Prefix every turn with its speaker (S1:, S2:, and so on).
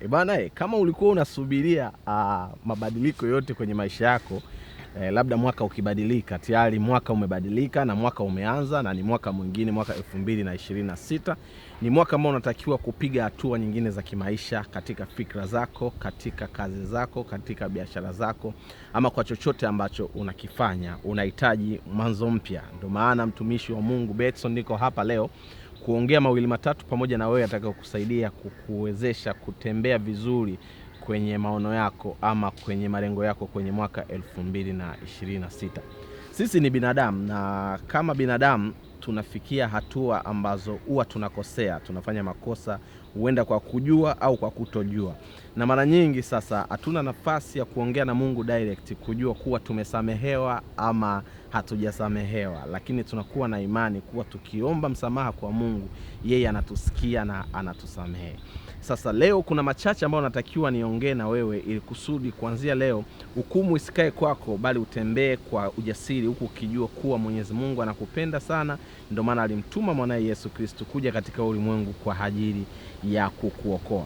S1: Bwana, kama ulikuwa unasubiria mabadiliko yote kwenye maisha yako, labda mwaka ukibadilika, tayari mwaka umebadilika na mwaka umeanza na ni mwaka mwingine, mwaka 2026. Ni mwaka ambao unatakiwa kupiga hatua nyingine za kimaisha katika fikra zako, katika kazi zako, katika biashara zako, ama kwa chochote ambacho unakifanya. Unahitaji mwanzo mpya. Ndio maana mtumishi wa Mungu Betson niko hapa leo kuongea mawili matatu pamoja na wewe atakao kusaidia kukuwezesha kutembea vizuri kwenye maono yako ama kwenye malengo yako kwenye mwaka 2026. Sisi ni binadamu, na kama binadamu tunafikia hatua ambazo huwa tunakosea, tunafanya makosa, huenda kwa kujua au kwa kutojua. Na mara nyingi sasa hatuna nafasi ya kuongea na Mungu direct kujua kuwa tumesamehewa ama hatujasamehewa, lakini tunakuwa na imani kuwa tukiomba msamaha kwa Mungu, yeye anatusikia na anatusamehe. Sasa leo kuna machache ambayo natakiwa niongee na wewe ili kusudi kuanzia leo hukumu isikae kwako, bali utembee kwa ujasiri huku ukijua kuwa Mwenyezi Mungu anakupenda sana. Ndio maana alimtuma mwanae Yesu Kristo kuja katika ulimwengu kwa ajili ya kukuokoa.